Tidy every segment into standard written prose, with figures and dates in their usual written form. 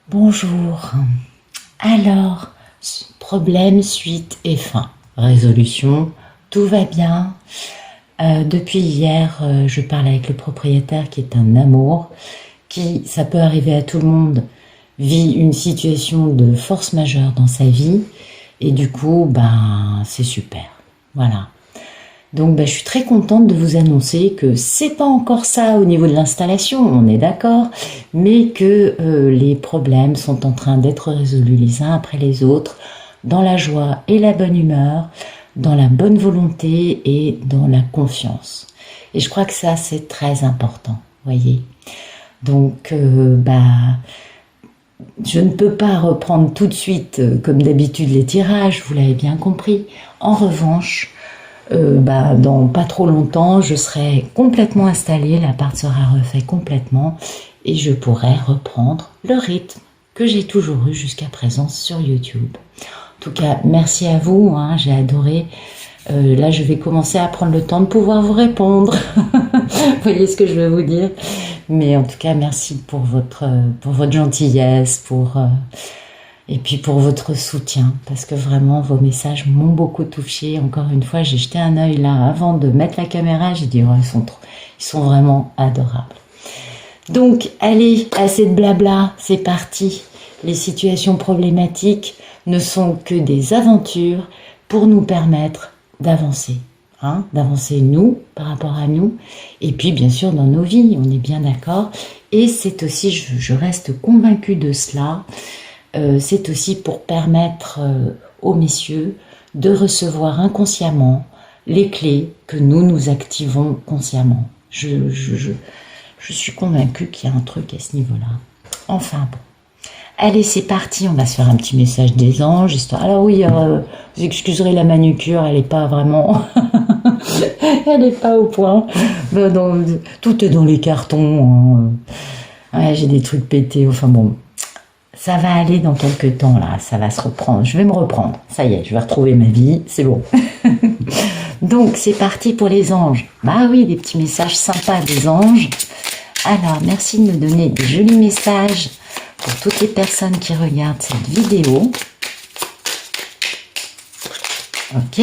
Bonjour. Alors, problème, suite et fin. Résolution, tout va bien. Depuis hier, je parle avec le propriétaire qui est un amour, qui, ça peut arriver à tout le monde, vit une situation de force majeure dans sa vie et du coup, c'est super. Voilà. Donc, je suis très contente de vous annoncer que c'est pas encore ça au niveau de l'installation, on est d'accord, mais que les problèmes sont en train d'être résolus les uns après les autres, dans la joie et la bonne humeur, dans la bonne volonté et dans la confiance. Et je crois que ça, c'est très important, voyez. Donc, je ne peux pas reprendre tout de suite, comme d'habitude, les tirages, vous l'avez bien compris. En revanche, dans pas trop longtemps, je serai complètement installée, l'appart sera refait complètement et je pourrai reprendre le rythme que j'ai toujours eu jusqu'à présent sur YouTube. En tout cas, merci à vous, j'ai adoré. Là, je vais commencer à prendre le temps de pouvoir vous répondre. Vous voyez ce que je veux vous dire? Mais en tout cas, merci pour votre gentillesse, et puis pour votre soutien, parce que vraiment vos messages m'ont beaucoup touché. Encore une fois, j'ai jeté un œil là avant de mettre la caméra, j'ai dit ils sont vraiment adorables. Donc allez, assez de blabla, c'est parti. Les situations problématiques ne sont que des aventures pour nous permettre d'avancer, d'avancer nous par rapport à nous, et puis bien sûr dans nos vies, on est bien d'accord. Et c'est aussi, je reste convaincue de cela. C'est aussi pour permettre aux messieurs de recevoir inconsciemment les clés que nous activons consciemment. Je suis convaincue qu'il y a un truc à ce niveau-là. Enfin bon. Allez, c'est parti, on va se faire un petit message des anges. Alors oui, vous excuserez la manucure, elle n'est pas vraiment... elle n'est pas au point. Tout est dans les cartons. Ouais, j'ai des trucs pétés, enfin bon... Ça va aller dans quelques temps, là, ça va se reprendre. Je vais me reprendre, ça y est, je vais retrouver ma vie, c'est bon. Donc, c'est parti pour les anges. Bah oui, des petits messages sympas des anges. Alors, merci de me donner des jolis messages pour toutes les personnes qui regardent cette vidéo. Ok,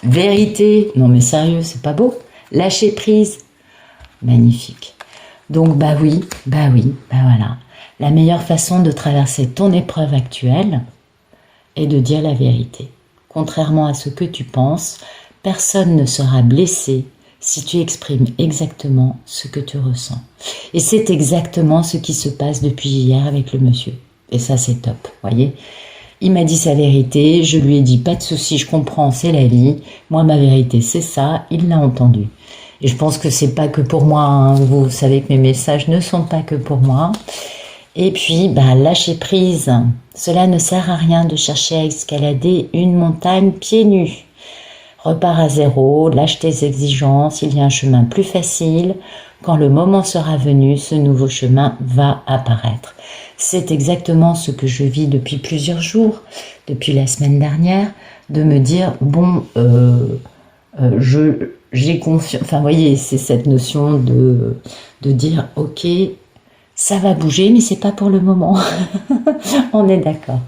vérité, non mais sérieux, c'est pas beau. Lâcher prise, magnifique. Donc, bah voilà. La meilleure façon de traverser ton épreuve actuelle est de dire la vérité. Contrairement à ce que tu penses, personne ne sera blessé si tu exprimes exactement ce que tu ressens. Et c'est exactement ce qui se passe depuis hier avec le monsieur. Et ça, c'est top, voyez. Il m'a dit sa vérité, je lui ai dit pas de souci, je comprends, c'est la vie. Moi, ma vérité, c'est ça, il l'a entendu. Et je pense que c'est pas que pour moi, vous savez que mes messages ne sont pas que pour moi. Et puis, lâcher prise. Cela ne sert à rien de chercher à escalader une montagne pieds nus. Repars à zéro, lâche tes exigences, il y a un chemin plus facile. Quand le moment sera venu, ce nouveau chemin va apparaître. C'est exactement ce que je vis depuis plusieurs jours, depuis la semaine dernière, de me dire, j'ai confiance. Enfin, vous voyez, c'est cette notion de dire, ok, ça va bouger, mais c'est pas pour le moment. On est d'accord.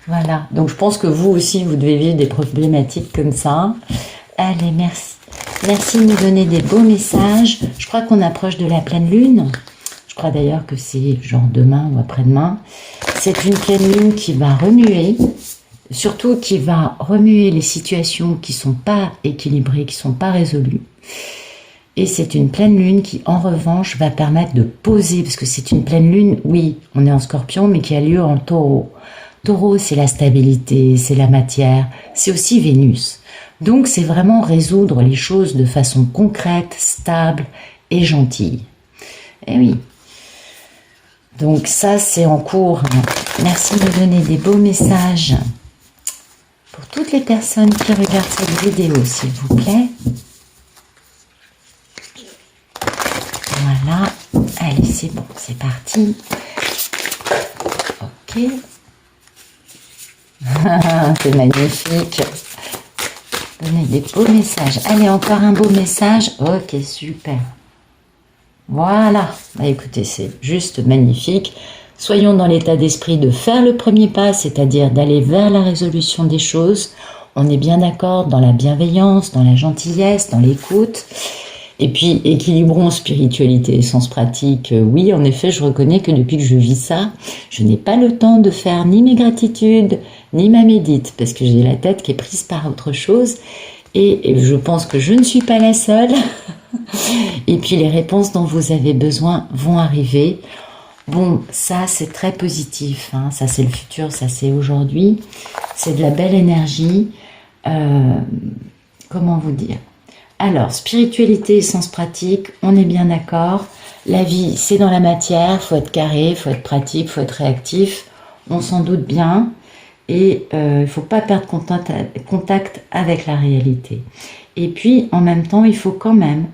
Voilà. Donc, je pense que vous aussi, vous devez vivre des problématiques comme ça. Allez, merci. Merci de nous donner des beaux messages. Je crois qu'on approche de la pleine lune. Je crois d'ailleurs que c'est genre demain ou après-demain. C'est une pleine lune qui va remuer, surtout qui va remuer les situations qui sont pas équilibrées, qui sont pas résolues. Et c'est une pleine lune qui, en revanche, va permettre de poser, parce que c'est une pleine lune, oui, on est en scorpion, mais qui a lieu en taureau. Taureau, c'est la stabilité, c'est la matière, c'est aussi Vénus. Donc, c'est vraiment résoudre les choses de façon concrète, stable et gentille. Eh oui. Donc, ça, c'est en cours. Merci de me donner des beaux messages pour toutes les personnes qui regardent cette vidéo, s'il vous plaît. Voilà, allez, c'est bon, c'est parti. Ok. C'est magnifique. Donnez des beaux messages. Allez, encore un beau message. Ok, super. Voilà. Écoutez, c'est juste magnifique. soyons dans l'état d'esprit de faire le premier pas, c'est-à-dire d'aller vers la résolution des choses. On est bien d'accord dans la bienveillance, dans la gentillesse, dans l'écoute. Et puis, équilibrons spiritualité et sens pratique. Oui, en effet, je reconnais que depuis que je vis ça, je n'ai pas le temps de faire ni mes gratitudes, ni ma médite, parce que j'ai la tête qui est prise par autre chose. Et je pense que je ne suis pas la seule. Et puis, les réponses dont vous avez besoin vont arriver. Bon, ça, c'est très positif. Hein. Ça, c'est le futur, ça, c'est aujourd'hui. C'est de la belle énergie. Comment vous dire ? Alors, spiritualité et sens pratique, on est bien d'accord. La vie, c'est dans la matière, faut être carré, faut être pratique, faut être réactif. On s'en doute bien. Et il faut pas perdre contact avec la réalité. Et puis, en même temps, il faut quand même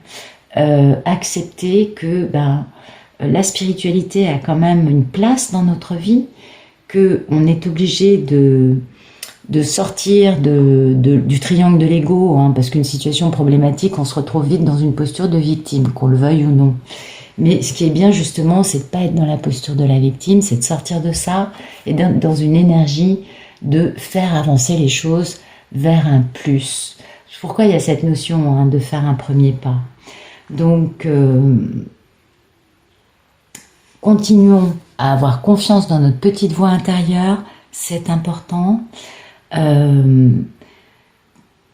accepter que la spiritualité a quand même une place dans notre vie, qu'on est obligé de sortir du triangle de l'ego, hein, parce qu'une situation problématique, on se retrouve vite dans une posture de victime, qu'on le veuille ou non. Mais ce qui est bien justement, c'est de pas être dans la posture de la victime, c'est de sortir de ça et dans une énergie de faire avancer les choses vers un plus. Pourquoi il y a cette notion de faire un premier pas? Donc, continuons à avoir confiance dans notre petite voix intérieure, c'est important.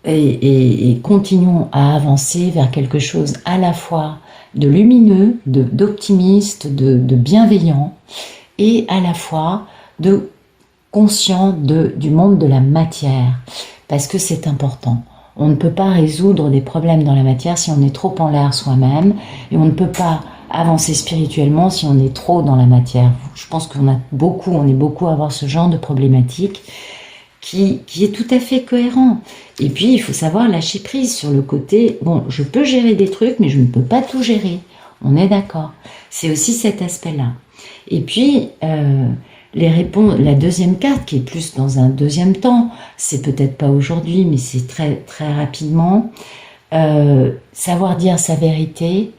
Et continuons à avancer vers quelque chose à la fois de lumineux, d'optimiste, de bienveillant, et à la fois de conscient du monde de la matière, parce que c'est important. On ne peut pas résoudre des problèmes dans la matière si on est trop en l'air soi-même, et on ne peut pas avancer spirituellement si on est trop dans la matière. Je pense on est beaucoup à avoir ce genre de problématique qui est tout à fait cohérent. Et puis, il faut savoir lâcher prise sur le côté, bon, je peux gérer des trucs, mais je ne peux pas tout gérer. On est d'accord. C'est aussi cet aspect-là. Et puis, les réponses, la deuxième carte, qui est plus dans un deuxième temps, c'est peut-être pas aujourd'hui, mais c'est très, très rapidement, savoir dire sa vérité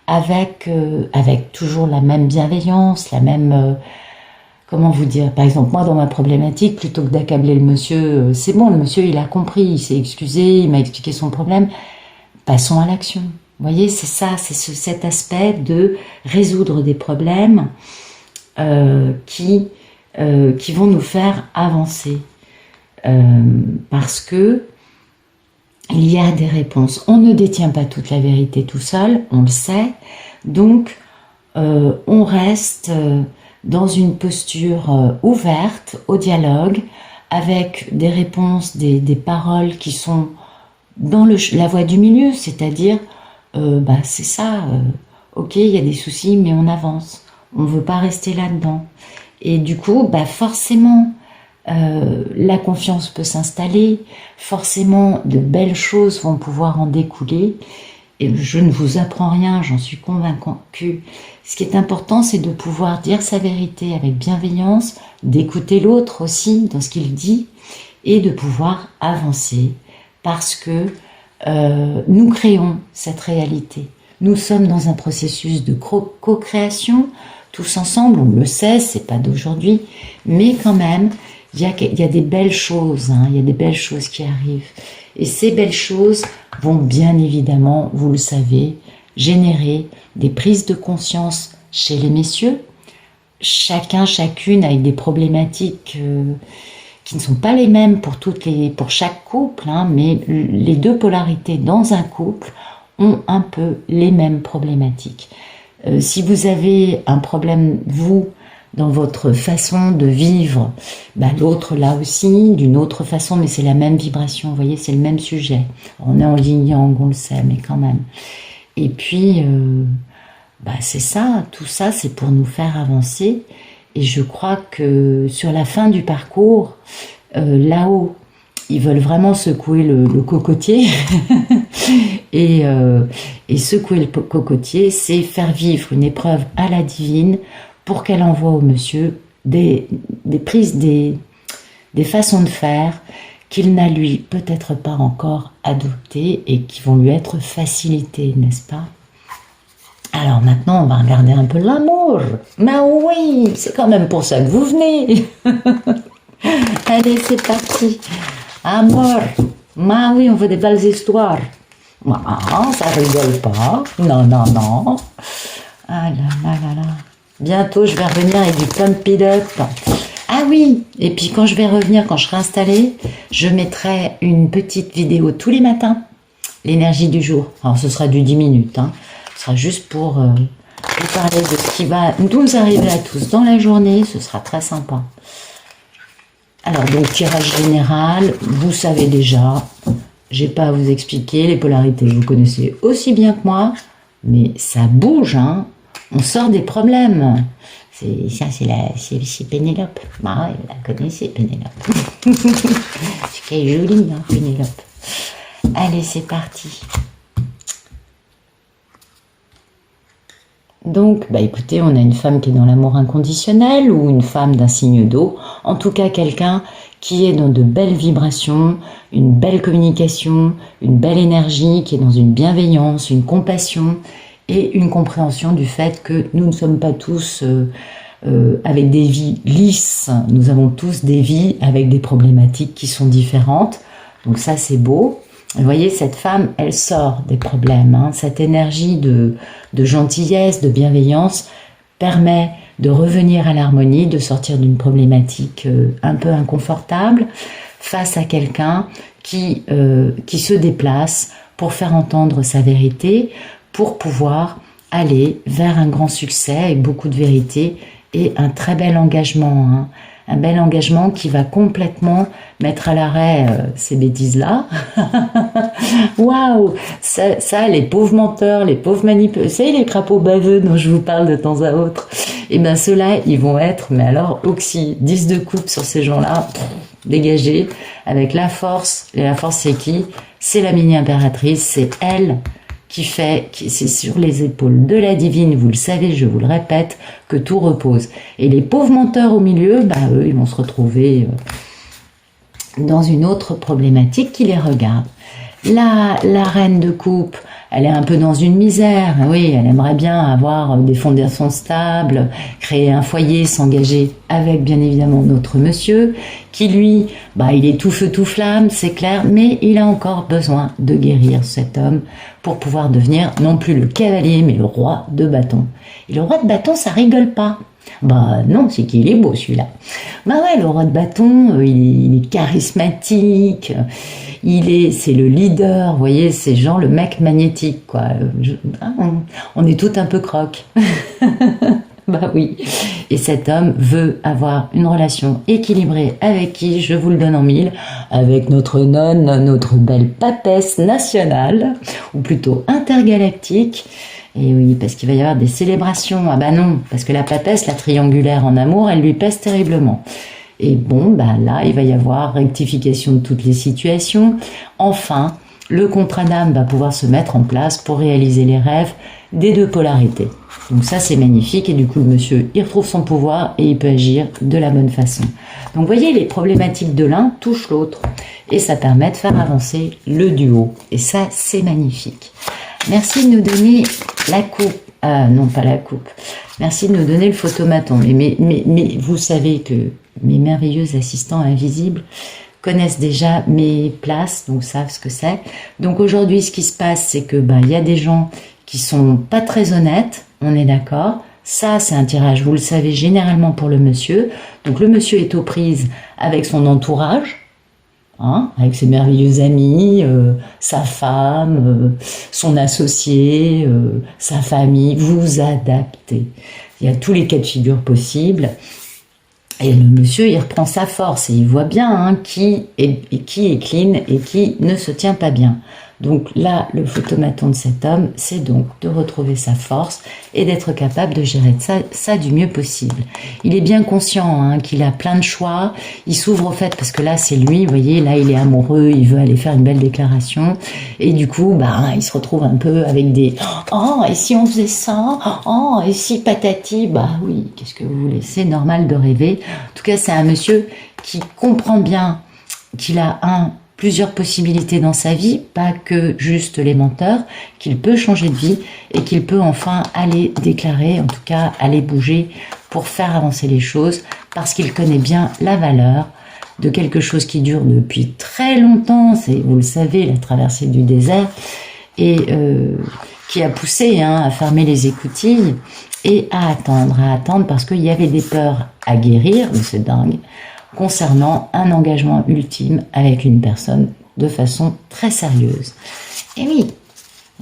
avec toujours la même bienveillance, la même... comment vous dire? Par exemple, moi, dans ma problématique, plutôt que d'accabler le monsieur, c'est bon, le monsieur, il a compris, il s'est excusé, il m'a expliqué son problème. Passons à l'action. Vous voyez, c'est ça, c'est cet aspect de résoudre des problèmes qui vont nous faire avancer. Parce que il y a des réponses. On ne détient pas toute la vérité tout seul, on le sait. Donc, on reste... dans une posture ouverte au dialogue, avec des réponses, des paroles qui sont dans la voie du milieu, c'est-à-dire, c'est ça, ok, il y a des soucis, mais on avance, on ne veut pas rester là-dedans. Et du coup, forcément, la confiance peut s'installer, forcément, de belles choses vont pouvoir en découler, et je ne vous apprends rien, j'en suis convaincue. Ce qui est important, c'est de pouvoir dire sa vérité avec bienveillance, d'écouter l'autre aussi dans ce qu'il dit, et de pouvoir avancer, parce que nous créons cette réalité. Nous sommes dans un processus de co-création, tous ensemble, on le sait, c'est pas d'aujourd'hui, mais quand même, il y a des belles choses, il y a des belles choses qui arrivent. Et ces belles choses vont bien évidemment, vous le savez, générer des prises de conscience chez les messieurs, chacune avec des problématiques qui ne sont pas les mêmes pour chaque couple, mais les deux polarités dans un couple ont un peu les mêmes problématiques. Si vous avez un problème, vous, dans votre façon de vivre, l'autre là aussi, d'une autre façon, mais c'est la même vibration, vous voyez, c'est le même sujet. On est en yin-yang, on le sait, mais quand même. Et puis, c'est ça, tout ça, c'est pour nous faire avancer. Et je crois que sur la fin du parcours, là-haut, ils veulent vraiment secouer le cocotier. et secouer le cocotier, c'est faire vivre une épreuve à la divine pour qu'elle envoie au monsieur des prises, des façons de faire qu'il n'a lui peut-être pas encore adoptées et qui vont lui être facilitées, n'est-ce pas? Alors maintenant, on va regarder un peu l'amour. Mais oui, c'est quand même pour ça que vous venez. Allez, c'est parti. Amour. Mais oui, on veut des belles histoires. Ah, ça rigole pas. Non, non, non. Ah là là là là. Bientôt, je vais revenir avec du pump it up. Ah oui, et puis quand je vais revenir, quand je serai installée, je mettrai une petite vidéo tous les matins. L'énergie du jour. Alors, ce sera du 10 minutes. Hein. Ce sera juste pour vous parler de ce qui va nous arriver à tous dans la journée. Ce sera très sympa. Alors, donc, tirage général, vous savez déjà. J'ai pas à vous expliquer. Les polarités, vous connaissez aussi bien que moi. Mais ça bouge, hein. On sort des problèmes. C'est Pénélope. Bah ouais, vous la connaissez, Pénélope. C'est qu'elle est jolie, hein, Pénélope. Allez, c'est parti. Donc, bah écoutez, on a une femme qui est dans l'amour inconditionnel ou une femme d'un signe d'eau. En tout cas, quelqu'un qui est dans de belles vibrations, une belle communication, une belle énergie, qui est dans une bienveillance, une compassion et une compréhension du fait que nous ne sommes pas tous avec des vies lisses. Nous avons tous des vies avec des problématiques qui sont différentes. Donc ça, c'est beau. Vous voyez, cette femme, elle sort des problèmes. Hein. Cette énergie de gentillesse, de bienveillance permet de revenir à l'harmonie, de sortir d'une problématique un peu inconfortable face à quelqu'un qui se déplace pour faire entendre sa vérité, pour pouvoir aller vers un grand succès avec beaucoup de vérité et un très bel engagement. Hein. Un bel engagement qui va complètement mettre à l'arrêt ces bêtises-là. Waouh, ça, les pauvres menteurs, les pauvres manipulateurs, vous savez, les crapauds baveux dont je vous parle de temps à autre, et bien ceux-là, ils vont être, mais alors, oxy, 10 de coupe sur ces gens-là, dégagés, avec la force. Et la force, c'est qui? C'est la mini-impératrice, c'est elle c'est sur les épaules de la divine, vous le savez, je vous le répète, que tout repose. Et les pauvres menteurs au milieu, bah eux, ils vont se retrouver dans une autre problématique qui les regarde. La reine de coupe, elle est un peu dans une misère, oui, elle aimerait bien avoir des fondations stables, créer un foyer, s'engager avec bien évidemment notre monsieur, qui lui, bah il est tout feu tout flamme, c'est clair, mais il a encore besoin de guérir cet homme pour pouvoir devenir non plus le cavalier, mais le roi de bâton. Et le roi de bâton, ça rigole pas. Bah non, c'est qu'il est beau celui-là. Bah ouais, le roi de bâton, il est charismatique, c'est le leader, vous voyez, c'est genre le mec magnétique, quoi. On est tout un peu croque. Bah oui. Et cet homme veut avoir une relation équilibrée avec qui, je vous le donne en mille, avec notre nonne, notre belle papesse nationale, ou plutôt intergalactique. Et oui, parce qu'il va y avoir des célébrations. Ah bah non, parce que la papesse, la triangulaire en amour, elle lui pèse terriblement. Et bon, bah là, il va y avoir rectification de toutes les situations. Enfin, le contrat d'âme va pouvoir se mettre en place pour réaliser les rêves des deux polarités. Donc ça, c'est magnifique. Et du coup, le monsieur, il retrouve son pouvoir et il peut agir de la bonne façon. Donc, vous voyez, les problématiques de l'un touchent l'autre. Et ça permet de faire avancer le duo. Et ça, c'est magnifique. Merci de nous donner la coupe. Ah non, pas la coupe. Merci de nous donner le photomaton. Mais vous savez que mes merveilleux assistants invisibles connaissent déjà mes places, donc savent ce que c'est. Donc aujourd'hui, ce qui se passe, c'est que il y a des gens qui sont pas très honnêtes, on est d'accord. Ça, c'est un tirage, vous le savez, généralement pour le monsieur. Donc le monsieur est aux prises avec son entourage, hein, avec ses merveilleux amis, sa femme, son associé, sa famille. Vous adaptez. Il y a tous les cas de figure possibles. Et le monsieur, il reprend sa force et il voit bien hein, qui est clean et qui ne se tient pas bien. Donc là, le photomaton de cet homme, c'est donc de retrouver sa force et d'être capable de gérer ça du mieux possible. Il est bien conscient hein, qu'il a plein de choix. Il s'ouvre au fait parce que là, c'est lui, vous voyez, là, il est amoureux, il veut aller faire une belle déclaration. Et du coup, il se retrouve un peu avec des « Oh, et si on faisait ça? Oh, et si patati ?» Bah oui, qu'est-ce que vous voulez? C'est normal de rêver. En tout cas, c'est un monsieur qui comprend bien qu'il a plusieurs possibilités dans sa vie, pas que juste les menteurs, qu'il peut changer de vie et qu'il peut enfin aller déclarer, en tout cas aller bouger pour faire avancer les choses, parce qu'il connaît bien la valeur de quelque chose qui dure depuis très longtemps, c'est, vous le savez, la traversée du désert, et qui a poussé à fermer les écoutilles et à attendre, parce qu'il y avait des peurs à guérir, mais c'est dingue, concernant un engagement ultime avec une personne de façon très sérieuse. Et oui,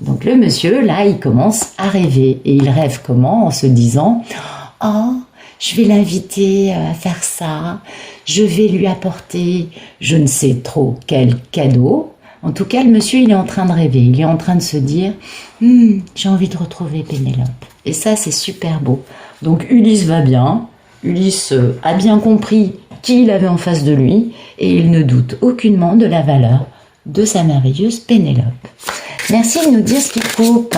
donc le monsieur, là, il commence à rêver. Et il rêve comment? En se disant « Oh, je vais l'inviter à faire ça, je vais lui apporter je ne sais trop quel cadeau. » En tout cas, le monsieur, il est en train de rêver. Il est en train de se dire « J'ai envie de retrouver Pénélope. » Et ça, c'est super beau. Donc Ulysse va bien. Ulysse a bien compris qui il avait en face de lui et il ne doute aucunement de la valeur de sa merveilleuse Pénélope. Merci de nous dire ce qu'il coupe.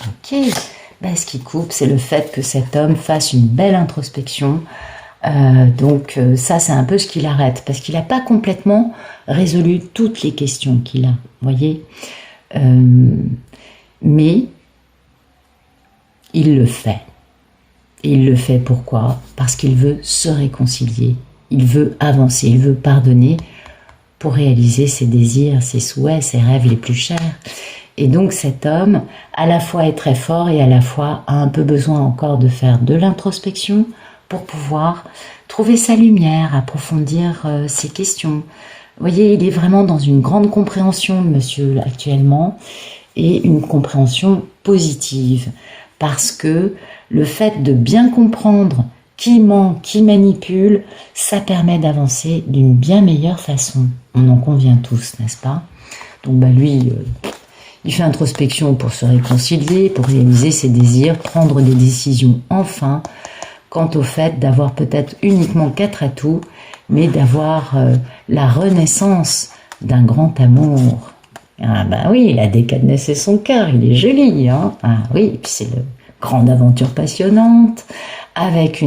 Ok, ce qui coupe, c'est le fait que cet homme fasse une belle introspection. Donc ça, c'est un peu ce qui l'arrête, parce qu'il n'a pas complètement résolu toutes les questions qu'il a, vous voyez. Mais il le fait. Et il le fait pourquoi? Parce qu'il veut se réconcilier, il veut avancer, il veut pardonner pour réaliser ses désirs, ses souhaits, ses rêves les plus chers. Et donc cet homme, à la fois est très fort et à la fois a un peu besoin encore de faire de l'introspection pour pouvoir trouver sa lumière, approfondir ses questions. Vous voyez, il est vraiment dans une grande compréhension, monsieur, actuellement, et une compréhension positive, parce que le fait de bien comprendre qui ment, qui manipule, ça permet d'avancer d'une bien meilleure façon. On en convient tous, n'est-ce pas? Donc lui, il fait introspection pour se réconcilier, pour réaliser ses désirs, prendre des décisions enfin, quant au fait d'avoir peut-être uniquement 4 atouts, mais d'avoir la renaissance d'un grand amour. Ah oui, il a décadenassé son cœur, il est joli, hein. Ah oui, et puis c'est une grande aventure passionnante, avec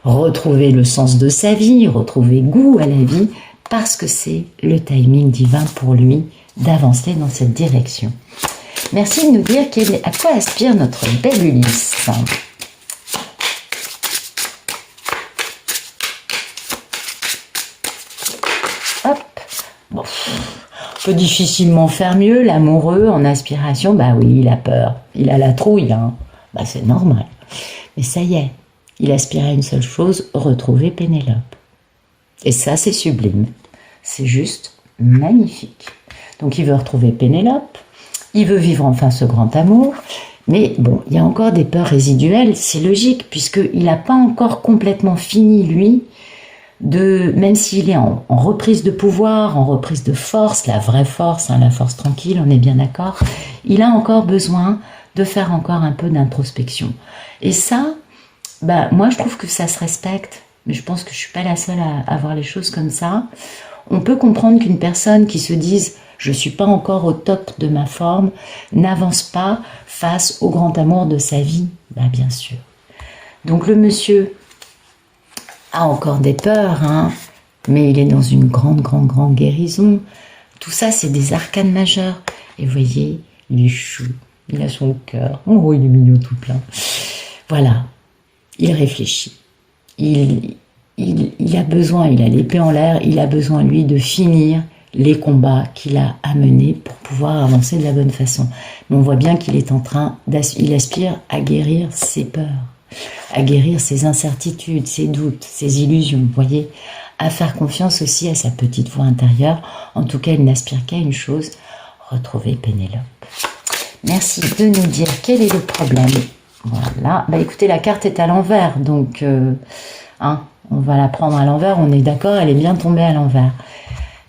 retrouver le sens de sa vie, retrouver goût à la vie, parce que c'est le timing divin pour lui d'avancer dans cette direction. Merci de nous dire à quoi aspire notre belle Ulysse. Hop, bon. On peut difficilement faire mieux, l'amoureux en aspiration, oui, il a peur, il a la trouille, c'est normal. Mais ça y est, il aspire à une seule chose, retrouver Pénélope. Et ça, c'est sublime, c'est juste magnifique. Donc il veut retrouver Pénélope, il veut vivre enfin ce grand amour, mais bon, il y a encore des peurs résiduelles, c'est logique, puisqu'il n'a pas encore complètement fini, lui, même s'il est en reprise de pouvoir, en reprise de force, la vraie force, la force tranquille, on est bien d'accord, il a encore besoin de faire encore un peu d'introspection. Et ça, moi je trouve que ça se respecte, mais je pense que je suis pas la seule à voir les choses comme ça. On peut comprendre qu'une personne qui se dise « je suis pas encore au top de ma forme » n'avance pas face au grand amour de sa vie, bien sûr. Donc le monsieur a encore des peurs, mais il est dans une grande guérison. Tout ça, c'est des arcanes majeurs. Et vous voyez, il est chou, il a son cœur. Oh, il est mignon tout plein. Voilà, il réfléchit. Il a besoin, il a l'épée en l'air, il a besoin, lui, de finir les combats qu'il a à mener pour pouvoir avancer de la bonne façon. Mais on voit bien qu'il est il aspire à guérir ses peurs, à guérir ses incertitudes, ses doutes, ses illusions, vous voyez, à faire confiance aussi à sa petite voix intérieure. En tout cas, il n'aspire qu'à une chose, retrouver Pénélope. Merci de nous dire quel est le problème. Voilà, écoutez, la carte est à l'envers, donc on va la prendre à l'envers, on est d'accord, elle est bien tombée à l'envers.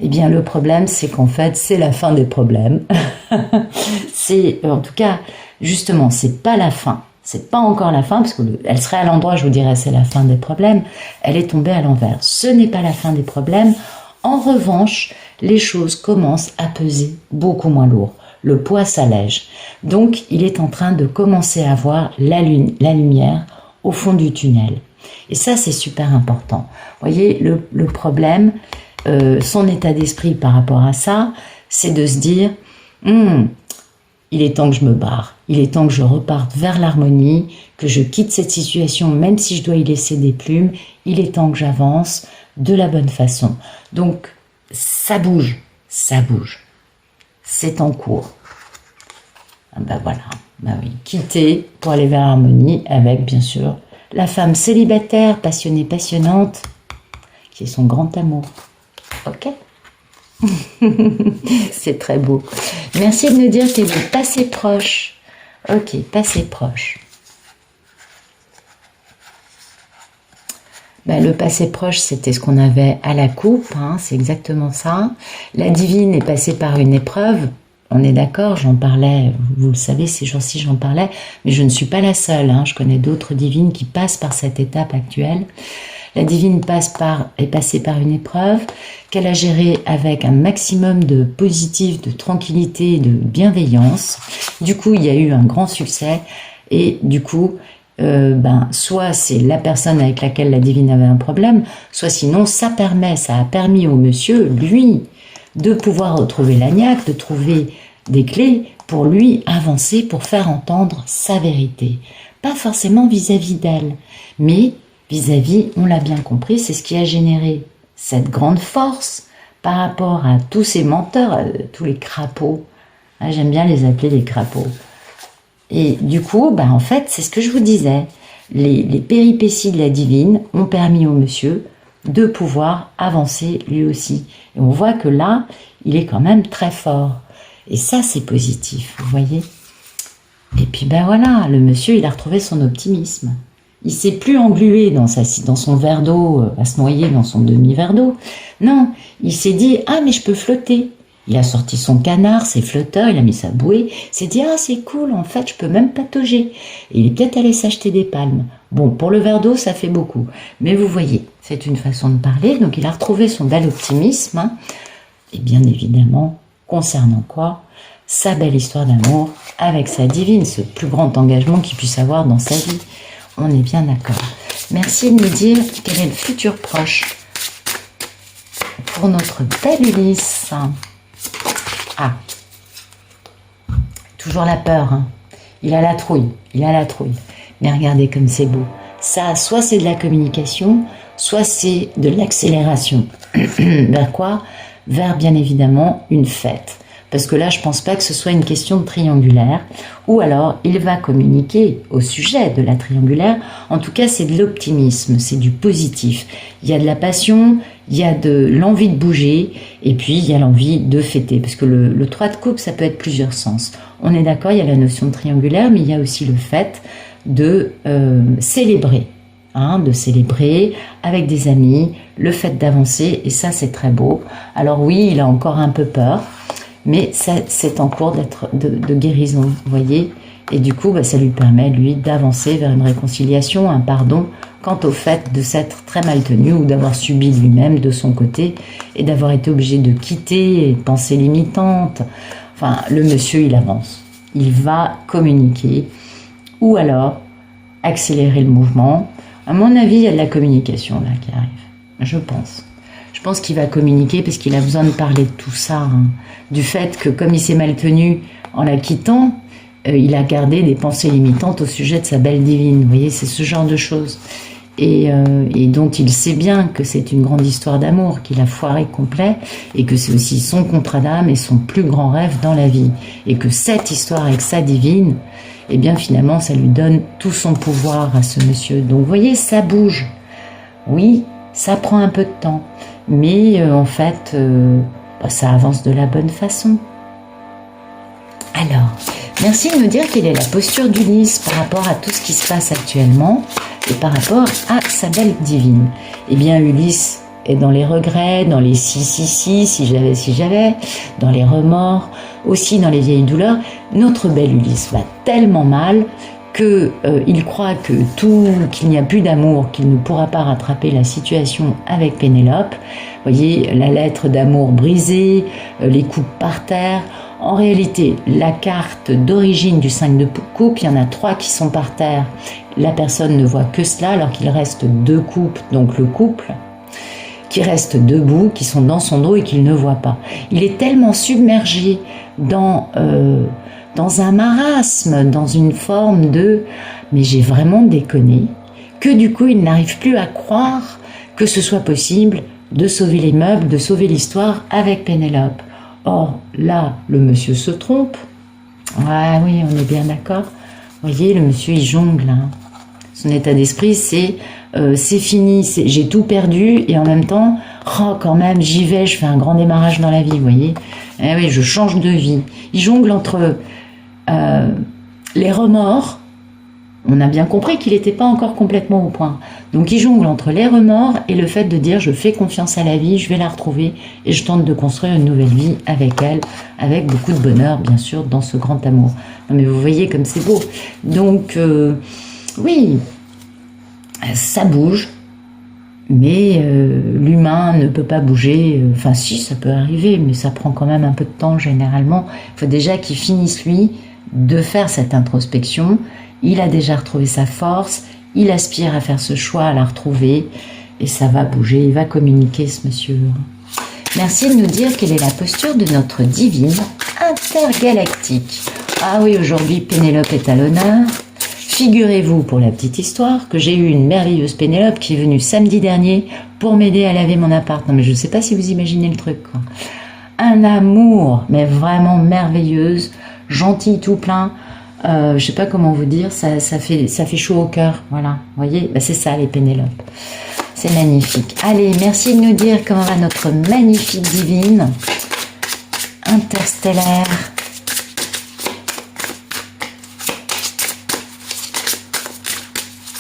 Eh bien, le problème, c'est qu'en fait, c'est la fin des problèmes. En tout cas, justement, c'est pas la fin. C'est pas encore la fin, parce qu'elle serait à l'endroit, je vous dirais, c'est la fin des problèmes. Elle est tombée à l'envers. Ce n'est pas la fin des problèmes. En revanche, les choses commencent à peser beaucoup moins lourd. le poids s'allège. Donc, il est en train de commencer à voir la lumière au fond du tunnel. Et ça, c'est super important. Vous voyez, le problème, son état d'esprit par rapport à ça, c'est de se dire, il est temps que je me barre, il est temps que je reparte vers l'harmonie, que je quitte cette situation, même si je dois y laisser des plumes, il est temps que j'avance de la bonne façon. Donc, ça bouge, c'est en cours. Ben voilà, ben oui, quitter pour aller vers l'harmonie avec, bien sûr, la femme célibataire, passionnée, passionnante, qui est son grand amour. Ok? C'est très beau. Merci de nous dire qu'il est passé proche. Ok, passé proche. Ben, le passé proche, c'était ce qu'on avait à la coupe, hein, c'est exactement ça. La divine est passée par une épreuve. On est d'accord, j'en parlais, vous le savez, ces jours-ci j'en parlais, mais je ne suis pas la seule, hein, je connais d'autres divines qui passent par cette étape actuelle. La divine est passée par une épreuve qu'elle a gérée avec un maximum de positif, de tranquillité, de bienveillance. Du coup, il y a eu un grand succès et du coup, soit c'est la personne avec laquelle la divine avait un problème, soit sinon ça a permis au monsieur, lui, de pouvoir retrouver la niaque, de trouver des clés pour lui avancer, pour faire entendre sa vérité. Pas forcément vis-à-vis d'elle, mais vis-à-vis, on l'a bien compris, c'est ce qui a généré cette grande force par rapport à tous ces menteurs, tous les crapauds. Ah, j'aime bien les appeler les crapauds. Et du coup, en fait, c'est ce que je vous disais. Les péripéties de la divine ont permis au monsieur de pouvoir avancer lui aussi. Et on voit que là, il est quand même très fort. Et ça, c'est positif, vous voyez. Et puis, voilà, le monsieur, il a retrouvé son optimisme. Il s'est plus englué dans son verre d'eau, à se noyer dans son demi-verre d'eau. Non, il s'est dit, ah, mais je peux flotter. Il a sorti son canard, ses flotteurs, il a mis sa bouée. Il s'est dit, ah, c'est cool, en fait, je peux même patauger. Et il est peut-être allé s'acheter des palmes. Bon, pour le verre d'eau, ça fait beaucoup. Mais vous voyez, c'est une façon de parler. Donc, il a retrouvé son bel optimisme. Hein. Et bien évidemment, concernant quoi? Sa belle histoire d'amour avec sa divine, ce plus grand engagement qu'il puisse avoir dans sa vie. On est bien d'accord. Merci de me dire quel est le futur proche pour notre belle Ulysse. Ah, toujours la peur. Hein. Il a la trouille. Mais regardez comme c'est beau. Ça, soit c'est de la communication, soit c'est de l'accélération. Vers quoi? Vers, bien évidemment, une fête. Parce que là, je pense pas que ce soit une question de triangulaire. Ou alors, il va communiquer au sujet de la triangulaire. En tout cas, c'est de l'optimisme, c'est du positif. Il y a de la passion, il y a de l'envie de bouger, et puis il y a l'envie de fêter. Parce que le 3 de coupe, ça peut être plusieurs sens. On est d'accord, il y a la notion de triangulaire, mais il y a aussi le fait de célébrer. De célébrer avec des amis, le fait d'avancer, et ça, c'est très beau. Alors oui, il a encore un peu peur, mais c'est en cours de guérison, vous voyez. Et du coup, ça lui permet, lui, d'avancer vers une réconciliation, un pardon, quant au fait de s'être très mal tenu ou d'avoir subi lui-même de son côté et d'avoir été obligé de quitter les pensées limitantes. Enfin, le monsieur, il avance. Il va communiquer ou alors accélérer le mouvement. À mon avis, il y a de la communication là qui arrive, je pense. Je pense qu'il va communiquer parce qu'il a besoin de parler de tout ça, du fait que comme il s'est mal tenu en la quittant, il a gardé des pensées limitantes au sujet de sa belle divine. Vous voyez, c'est ce genre de choses. Et dont il sait bien que c'est une grande histoire d'amour, qu'il a foiré complet, et que c'est aussi son contrat d'âme et son plus grand rêve dans la vie. Et que cette histoire avec sa divine, eh bien finalement, ça lui donne tout son pouvoir à ce monsieur. Donc vous voyez, ça bouge. Oui, ça prend un peu de temps. Mais en fait, ça avance de la bonne façon. Alors, merci de me dire quelle est la posture d'Ulysse par rapport à tout ce qui se passe actuellement et par rapport à sa belle divine. Eh bien, Ulysse est dans les regrets, dans les si j'avais, dans les remords, aussi dans les vieilles douleurs. Notre belle Ulysse va tellement mal qu'il croit qu'il n'y a plus d'amour, qu'il ne pourra pas rattraper la situation avec Pénélope. Vous voyez, la lettre d'amour brisée, les coupes par terre. En réalité, la carte d'origine du 5 de coupe, il y en a 3 qui sont par terre. La personne ne voit que cela alors qu'il reste 2 coupes, donc le couple, qui restent debout, qui sont dans son dos et qu'il ne voit pas. Il est tellement submergé dans un marasme, dans une forme de « mais j'ai vraiment déconné », que du coup il n'arrive plus à croire que ce soit possible de sauver les meubles, de sauver l'histoire avec Pénélope. Or, là, le monsieur se trompe. Ah oui, on est bien d'accord. Vous voyez, le monsieur, il jongle. Hein. Son état d'esprit, c'est fini, j'ai tout perdu, et en même temps, oh, quand même, j'y vais, je fais un grand démarrage dans la vie, vous voyez. Eh oui, je change de vie. Il jongle entre les remords. On a bien compris qu'il n'était pas encore complètement au point. Donc il jongle entre les remords et le fait de dire je fais confiance à la vie, je vais la retrouver et je tente de construire une nouvelle vie avec elle, avec beaucoup de bonheur bien sûr dans ce grand amour. Non mais vous voyez comme c'est beau. Donc oui, ça bouge, mais l'humain ne peut pas bouger. Enfin si, ça peut arriver, mais ça prend quand même un peu de temps généralement. Il faut déjà qu'il finisse lui de faire cette introspection. Il a déjà retrouvé sa force, il aspire à faire ce choix, à la retrouver, et ça va bouger, il va communiquer ce monsieur. Merci de nous dire quelle est la posture de notre divine intergalactique. Ah oui, aujourd'hui Pénélope est à l'honneur. Figurez-vous, pour la petite histoire, que j'ai eu une merveilleuse Pénélope qui est venue samedi dernier pour m'aider à laver mon appart. Non mais je ne sais pas si vous imaginez le truc, quoi. Un amour, mais vraiment merveilleuse, gentille tout plein. Je sais pas comment vous dire, ça fait chaud au cœur, voilà, vous voyez, bah c'est ça les Pénélopes, c'est magnifique. Allez, merci de nous dire comment va notre magnifique divine interstellaire.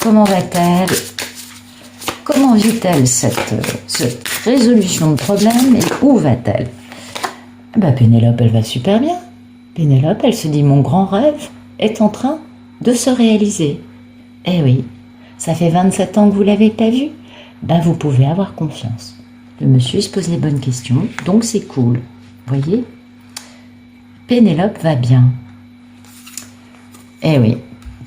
Comment va-t-elle? Comment vit-elle cette résolution de problème et où va-t-elle? Bah Pénélope, elle va super bien. Pénélope, elle se dit mon grand rêve est en train de se réaliser. Eh oui, ça fait 27 ans que vous ne l'avez pas vu, ben vous pouvez avoir confiance. Le monsieur se pose les bonnes questions, donc c'est cool. Voyez, Pénélope va bien. Eh oui,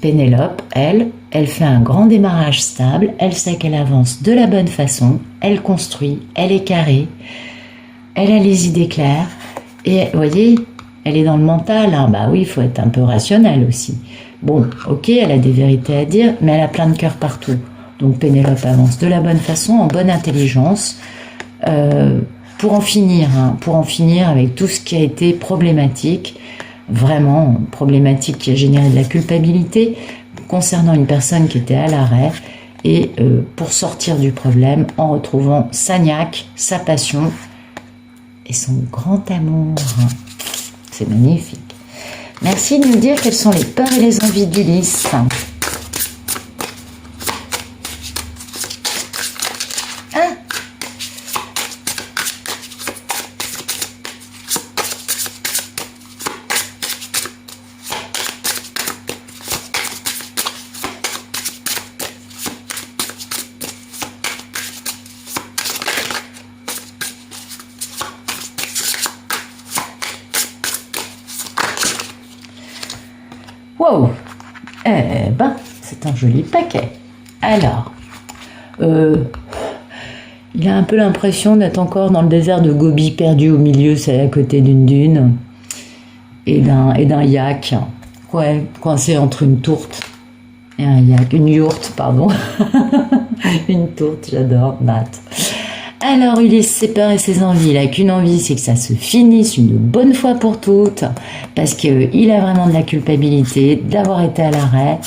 Pénélope, elle fait un grand démarrage stable, elle sait qu'elle avance de la bonne façon, elle construit, elle est carrée, elle a les idées claires, et vous voyez, elle est dans le mental, hein. Bah oui, il faut être un peu rationnel aussi. Bon, ok, elle a des vérités à dire, mais elle a plein de cœur partout. Donc Pénélope avance de la bonne façon, en bonne intelligence, pour en finir avec tout ce qui a été problématique, vraiment problématique qui a généré de la culpabilité concernant une personne qui était à l'arrêt, et pour sortir du problème en retrouvant sa niaque, sa passion et son grand amour. C'est magnifique. Merci de nous dire quelles sont les peurs et les envies d'Ulysse. Ah! Wow! Eh ben, c'est un joli paquet. Alors, il a un peu l'impression d'être encore dans le désert de Gobi, perdu au milieu, c'est à côté d'une dune, et d'un yak, ouais, coincé entre une tourte et un yak, une yourte, pardon. Une tourte, j'adore, Matt. Alors, Ulysse, ses peurs et ses envies, il n'a qu'une envie, c'est que ça se finisse une bonne fois pour toutes, parce qu'il a vraiment de la culpabilité d'avoir été à l'arrêt,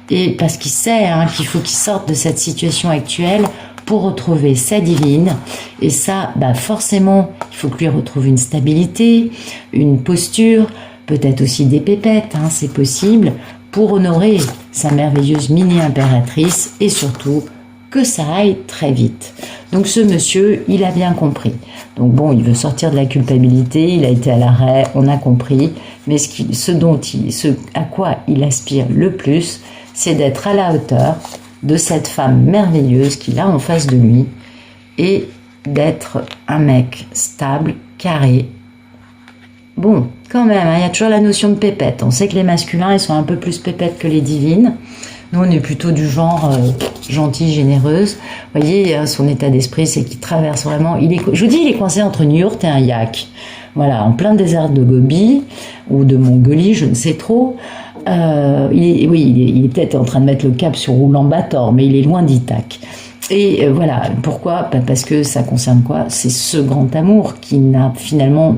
et parce qu'il sait qu'il faut qu'il sorte de cette situation actuelle pour retrouver sa divine. Et ça, bah forcément, il faut que lui retrouve une stabilité, une posture, peut-être aussi des pépettes, c'est possible, pour honorer sa merveilleuse mini-impératrice, et surtout que ça aille très vite. Donc ce monsieur, il a bien compris. Donc bon, il veut sortir de la culpabilité, il a été à l'arrêt, on a compris, mais ce à quoi il aspire le plus, c'est d'être à la hauteur de cette femme merveilleuse qu'il a en face de lui, et d'être un mec stable, carré. Bon, quand même, hein, il y a toujours la notion de pépette. On sait que les masculins, ils sont un peu plus pépettes que les divines. Nous, on est plutôt du genre gentille, généreuse. Vous voyez, son état d'esprit, c'est qu'il traverse vraiment... je vous dis, il est coincé entre New York et un yak. Voilà, en plein désert de Gobi, ou de Mongolie, je ne sais trop. Il est peut-être en train de mettre le cap sur Oulan-Bator, mais il est loin d'Ithaque. Et voilà, pourquoi? Parce que ça concerne quoi? C'est ce grand amour qui n'a finalement,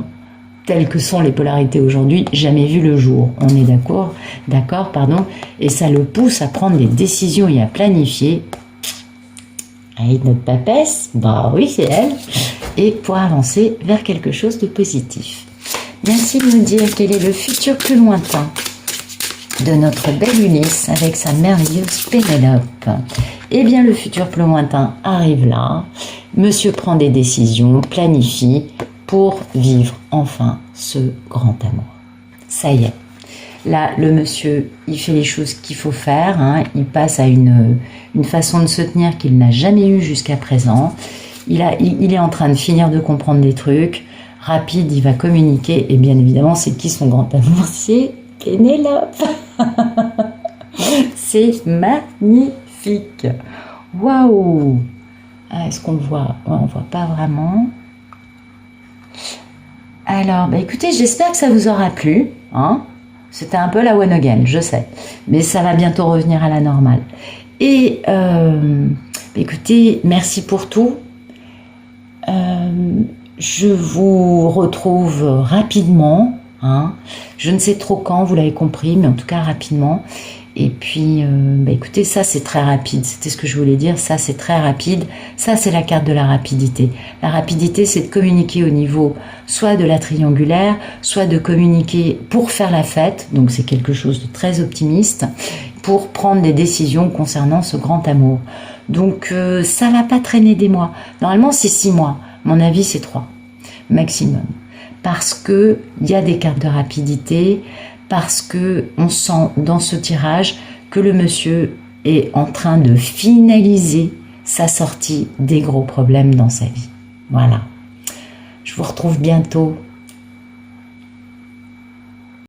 telles que sont les polarités aujourd'hui, jamais vu le jour. On est d'accord, et ça le pousse à prendre des décisions et à planifier. Avec notre papesse, bah oui, c'est elle, et pour avancer vers quelque chose de positif. Merci de nous dire quel est le futur plus lointain de notre belle Ulysse avec sa merveilleuse Pénélope. Eh bien, le futur plus lointain arrive là. Monsieur prend des décisions, planifie pour vivre enfin ce grand amour. Ça y est. Là, le monsieur, il fait les choses qu'il faut faire. Hein. Il passe à une façon de se tenir qu'il n'a jamais eue jusqu'à présent. Il est en train de finir de comprendre des trucs. Rapide, il va communiquer. Et bien évidemment, c'est qui son grand amour? C'est Pénélope. C'est magnifique. Waouh! Est-ce qu'on le voit? Ouais, on ne voit pas vraiment. Alors, écoutez, j'espère que ça vous aura plu. Hein? C'était un peu la one again, je sais. Mais ça va bientôt revenir à la normale. Et écoutez, merci pour tout. Je vous retrouve rapidement. Hein. Je ne sais trop quand, vous l'avez compris, mais en tout cas rapidement. Et puis, écoutez, ça c'est très rapide, c'était ce que je voulais dire, ça c'est très rapide, ça c'est la carte de la rapidité. La rapidité, c'est de communiquer au niveau soit de la triangulaire, soit de communiquer pour faire la fête, donc c'est quelque chose de très optimiste, pour prendre des décisions concernant ce grand amour. Donc ça va pas traîner des mois, normalement c'est 6 mois, mon avis c'est 3, maximum. Parce que il y a des cartes de rapidité, parce que on sent dans ce tirage que le monsieur est en train de finaliser sa sortie des gros problèmes dans sa vie. Voilà. Je vous retrouve bientôt